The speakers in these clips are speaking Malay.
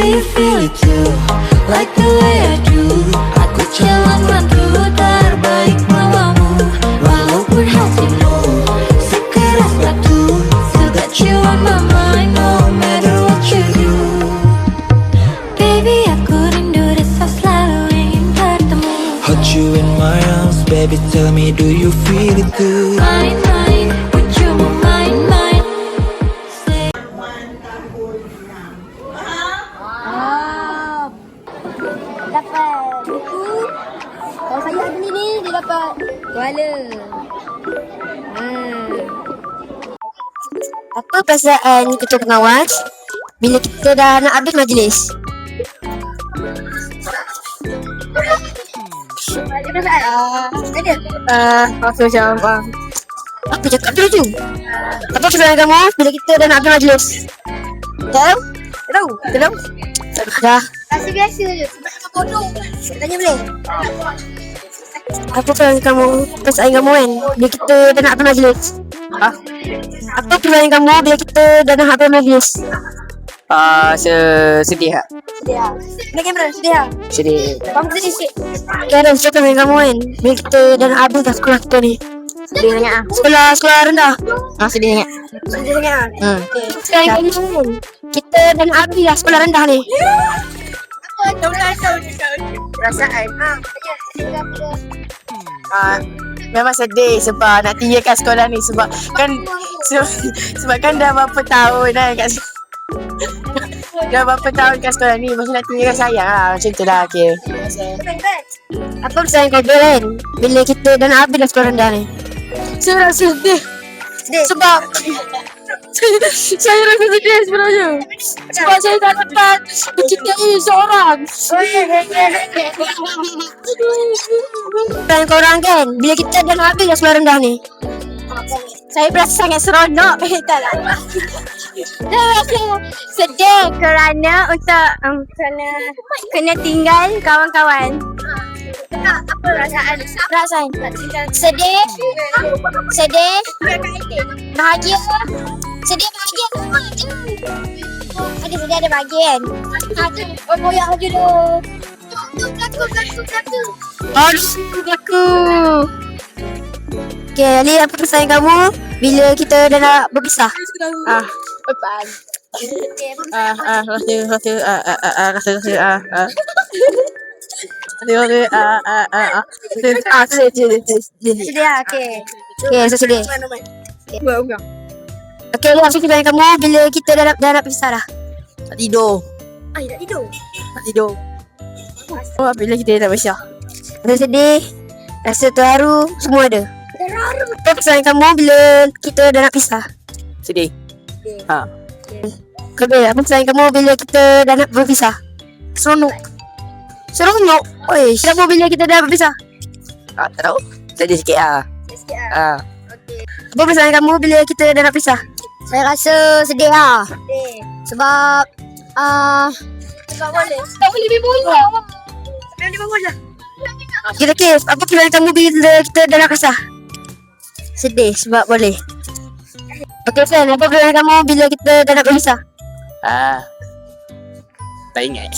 you feel it too? Like the way I do. Aku calon mantu terbaik malammu. Walaupun hatimu sekeras batu, still got you on my mind no matter what you do. Baby, aku rindu rasa selalu ingin bertemu. Hold you in my arms, baby, tell me, do you feel it too? Mine, mine, would you mine, mine? Dapat buku. Kalau saya beli ni, dia dapat koala. Apa perasaan ketua pengawas bila kita dah nak habis majlis? Ada perasaan? Rasa macam apa cakap tu? Apa perasaan kamu bila kita dah nak habis majlis? Tahu? Tahu? Dah. Rasa biasa je. Sebab apa bodoh? Tanya boleh? Apa perasaan kamu kan bila kita dah nak habis majlis? Apa perasaan kamu bila kita dah nak habis majlis? Sedih tak? Sedih lah. Nak kamera? Sedih lah. Sedih. Kamu sedih sikit. Karen, siapa perasaan kamu kan bila kita dah nak habis dah sekolah kita ni? Sedih sangat Sekolah rendah. Sedih sangat. Sedih sangat lah. Okay. Sekarang kamu kan kita dah nak habis dah sekolah rendah ni. Perasaan memang sedih sebab nak tinggalkan sekolah ni. Sebab kan dah berapa tahun kan kat dah berapa tahun kat sekolah ni. Masa nak tinggalkan sayang lah. Macam tu lah. Okay. Apa perasaan kau kan bila kita dah nak habis dah sekolah rendah ni? Saya rasa sedih. Sebab saya rasa sedih sebenarnya. Sebab saya tak dapat mencintai seorang. Perasaan korang kan bila kita dah nak habis dah sekolah rendah ni? Saya berasa sangat seronok. Tak lah. Saya rasa sedih kerana untuk kena tinggal kawan-kawan. Apa perasaan? Sedih, bahagia. Sedih, bahagia semua je. Ada sedih, ada bahagia kan? Koyak baju tu. Belakang. Okay, Ali, apa perasaan kamu bila kita dah nak berpisah? Sedih lah, okay. Okay, so sedih. Okay, Ali, apa perasaan kamu bila kita dah nak berpisah dah? Tak tidur. Tak tidur. Bila kita dah berpisah. Rasa sedih, rasa terharu, semua ada. Apa perasaan kamu bila kita dah nak pisah? Sedih. Kebel, apa perasaan kamu bila kita dah nak berpisah? Seronok. Oi, kenapa bila kita dah berpisah? Tak tahu. Sedih sikit lah. Apa perasaan kamu bila kita dah nak pisah? Saya rasa sedih lah. Sebab boleh. Tak boleh berbola. Kita kes, apa perasaan kamu bila kita dah nak pisah? Sedih sebab boleh. Okey, Fan, apa perasaan kamu bila kita dah nak berpisah? Tak ingat.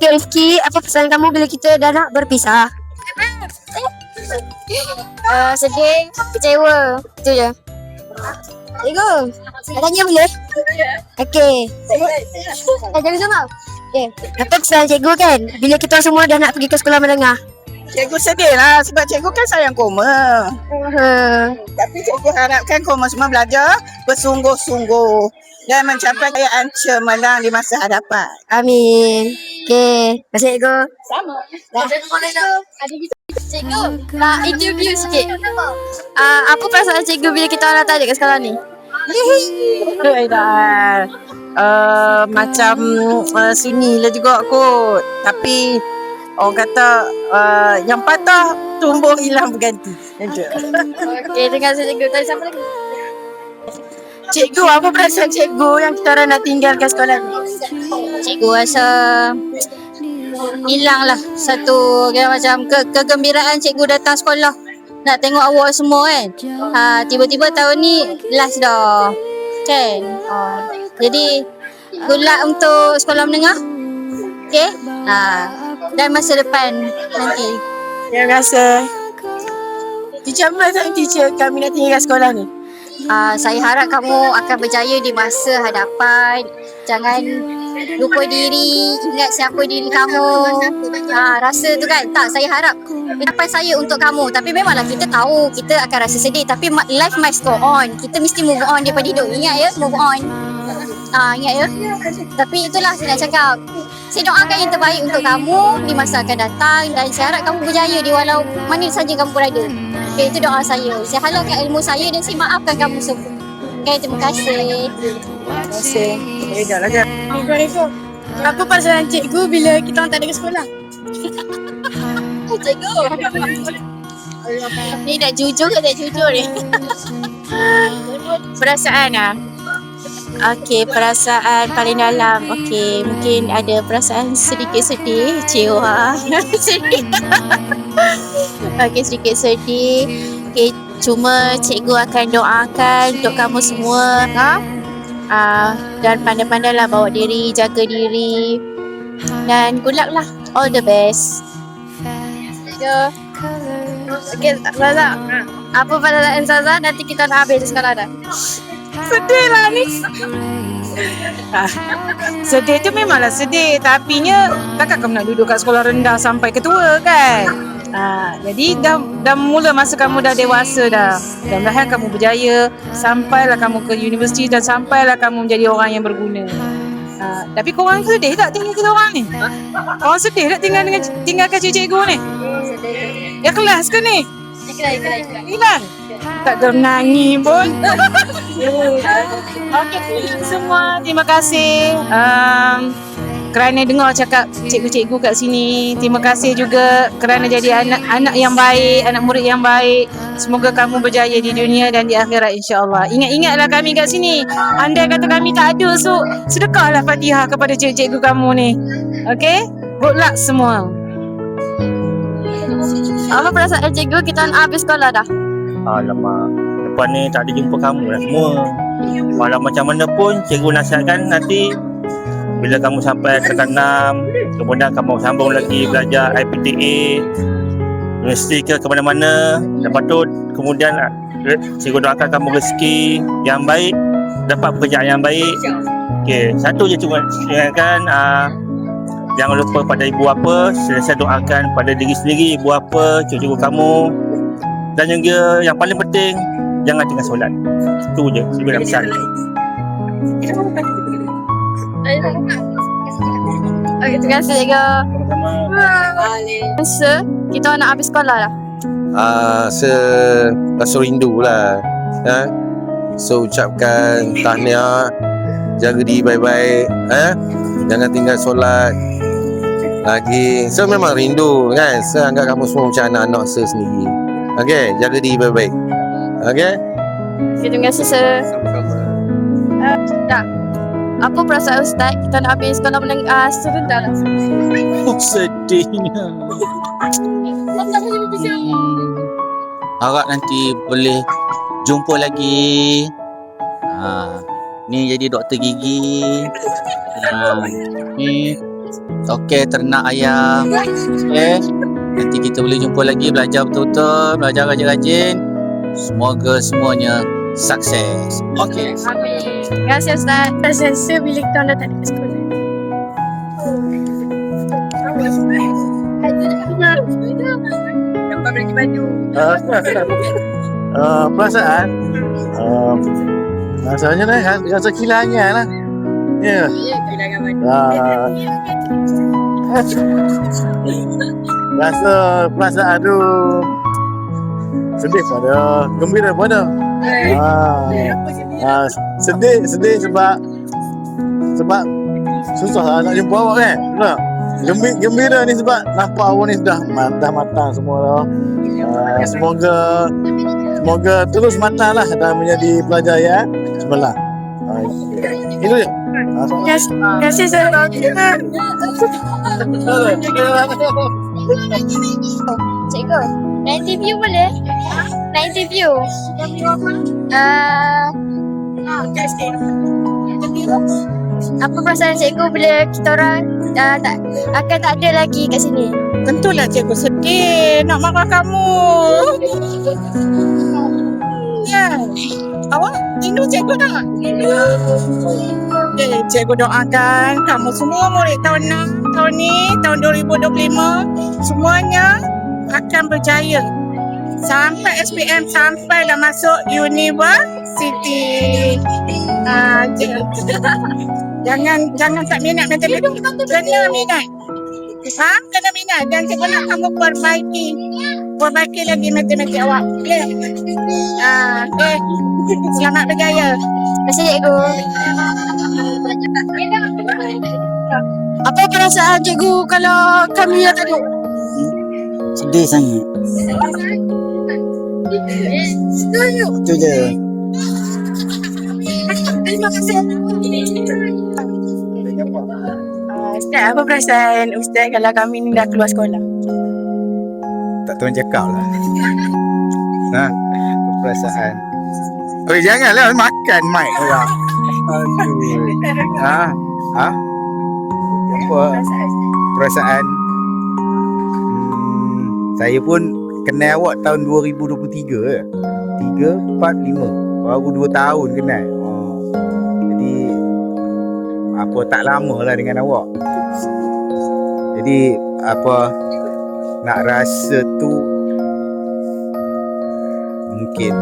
Okey, Rizky, apa perasaan kamu bila kita dah nak berpisah? Sedih, kecewa. Itu je. Cikgu, nak tanya boleh? Okey. Nak jaga sama? Okey. Apa pesan cikgu kan bila kita semua dah nak pergi ke sekolah menengah? Cikgu sedih lah sebab cikgu kan sayang Koma. Tapi cikgu harapkan Koma semua belajar bersungguh-sungguh dan mencapai kejayaan cemerlang di masa hadapan. Amin. Okey. Terima kasih cikgu. Sama. Cikgu, nak interview sikit. Apa perasaan cikgu bila kita orang datang kat sekolah ni? Macam sunyi lah juga kot. Tapi orang kata yang patah tumbuh hilang berganti. Okey, terima kasih cikgu. Tadi siapa lagi? Cikgu, apa perasaan cikgu yang kita orang nak tinggalkan sekolah ni? Cikgu rasa hilang lah satu kira macam kegembiraan cikgu datang sekolah. nak tengok awak semua kan. Tiba-tiba tahun ni last dah. Kan? Jadi good luck untuk sekolah menengah. Okay? Dan masa depan nanti. Terima kasih. Teacher apa tak teacher kami nak tinggal kat sekolah ni? Saya harap kamu akan berjaya di masa hadapan. Jangan lupa diri, ingat siapa diri kamu. Rasa tu kan. Tak, saya harap harapan saya untuk kamu. Tapi memanglah kita tahu kita akan rasa sedih. Tapi life must go on. Kita mesti move on daripada hidup. Ingat ya, move on. Ingat ya. Tapi itulah saya nak cakap. Saya doakan yang terbaik untuk kamu di masa akan datang. Dan saya harap kamu berjaya di walau mana saja kamu berada. Okay, itu doa saya. Saya halalkan ilmu saya dan saya maafkan kamu semua. Okay, terima kasih. Terima kasih. Dah lah kan. Apa perasaan cikgu bila kita orang tak ada ke sekolah? Cikgu. Ni dah jujur ke tak jujur ni? Perasaan Okey, perasaan paling dalam. Okey, mungkin ada perasaan sedikit sedih. Sedih. Okey, sedikit sedih. Okey, cuma cikgu akan doakan untuk kamu semua. Dan pandai-pandailah bawa diri, jaga diri. Dan good luck lah. All the best. Okey, Zaza. Apa perasaan Zaza nanti kita nak habis sekolah dah? Sedih lah ni. Sedih tu memanglah sedih. Tapi takkan kamu nak duduk kat sekolah rendah sampai ketua kan? Jadi dah mula masa kamu dah dewasa dah. Mudah-mudahan kamu berjaya. Sampailah kamu ke universiti dan sampailah kamu menjadi orang yang berguna. Tapi korang sedih tak tinggal kita orang ni? Korang sedih tak tinggalkan cikgu ni? Ikhlas ke ni? Ikhlas. Tak ada menangis pun. Okey semua, terima kasih kerana dengar cakap cikgu-cikgu kat sini. Terima kasih juga kerana jadi anak yang baik, anak murid yang baik. Semoga kamu berjaya di dunia dan di akhirat insya-Allah. Ingat-ingatlah kami kat sini. Andai kata kami tak ada, so sedekahlah Fatihah kepada cikgu-cikgu kamu ni. Okey? Good luck semua. Apa perasaan cikgu kita nak habis sekolah dah? Alamak, lepas ni tak ada jumpa kamu dah semua. Walau macam mana pun cikgu nasihatkan nanti bila kamu sampai tingkat 6, kemudian kamu sambung lagi belajar IPTA, universiti ke mana-mana. Lepas tu kemudian cikgu doakan kamu rezeki yang baik, dapat pekerjaan yang baik. Okey, satu je cuma ingatkan, jangan lupa pada ibu bapa, sentiasa doakan pada diri sendiri, ibu bapa, cucu kamu. Dan juga yang paling penting, jangan tinggal solat. Itu je sebenarnya pesan. Okay, terima kasih cikgu. Masa kita nak habis sekolah dah. Saya rasa rindu lah. So ucapkan tahniah, jaga diri baik-baik, jangan tinggal solat lagi. So memang rindu kan. Saya anggap kamu semua macam anak-anak saya sendiri. Okey, jaga diri baik-baik. Okey? Okay, terima kasih sir. Sama-sama. Dah. Apa perasaan Ustaz kita nak habis sekolah menengah serendah dah? Sedihnya. Harap nanti boleh jumpa lagi. Ni jadi doktor gigi. Ni okey ternak ayam. Okey. Nanti kita boleh jumpa lagi, belajar betul-betul, belajar rajin-rajin. Semoga semuanya sukses. Okey. Amin. Terima kasih Ustaz. Rasa bila kita dah tak ada sekolah. Nampak bagi baju. Perasaan rasanya lah, rasa kehilangan lah. Ya. Kehilangan baju. Rasa perasaan tu sedih pada, gembira pada. Sedih sebab susah lah nak jumpa awak kan. Tak? Gembira ni sebab nampak awak ni dah matang semua dah. Semoga terus matang lah dan menjadi pelajar yang cemerlang. Itu je. Terima kasih sir. Cikgu, Nak interview boleh? Nak interview? Apa perasaan cikgu bila kita orang akan tak ada lagi kat sini? Tentulah cikgu sedih nak marah kamu. Ya. Awak rindu cikgu tak? Okay, cikgu doakan kamu semua murid tahun 6, tahun ni, tahun 2025 semuanya akan berjaya. Sampai SPM, sampai dah masuk universiti. Jangan tak minat matematik. Kena minat. Kena minat. Dan cikgu nak kamu perbaiki lagi matematik awak. Okay. Selamat berjaya. Terima kasih cikgu. Apa perasaan cikgu kalau kami yang tadi? Sedih sangat. Itu je. Terima kasih. Ustaz, apa perasaan Ustaz kalau kami ni dah keluar sekolah? Tak tahu cakap lah. Tu perasaan. Oi, janganlah makan mic orang. Aduh. Apa perasaan? Saya pun kenal awak tahun 2023 3, 4, 5. Baru 2 tahun kenal. Jadi apa tak lama lah dengan awak. Jadi apa nak rasa tu mungkin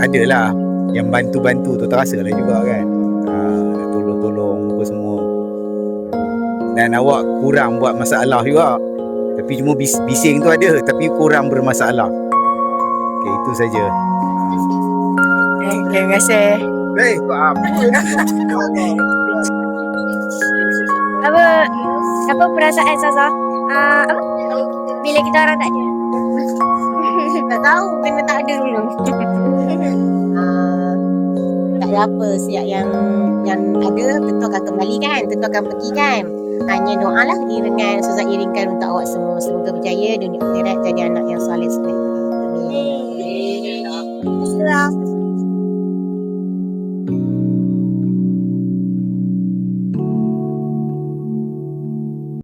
adalah yang bantu-bantu tu terasa lah juga kan. Nak tolong-tolong apa semua. Dan awak kurang buat masalah juga. Tapi cuma bising tu ada, tapi kurang bermasalah. Okay, itu saja. Terima kasih. Apa perasaan Zaza? Bila kita orang tak ada? Tak tahu, kena tak ada dulu. Tak ada apa, siap yang ada tentu akan kembali kan, tentu akan pergi kan. Hanya doa lah iringan, Ustazah iringkan untuk awak semua. Semoga berjaya dunia akhirat, jadi anak yang soleh seperti ini.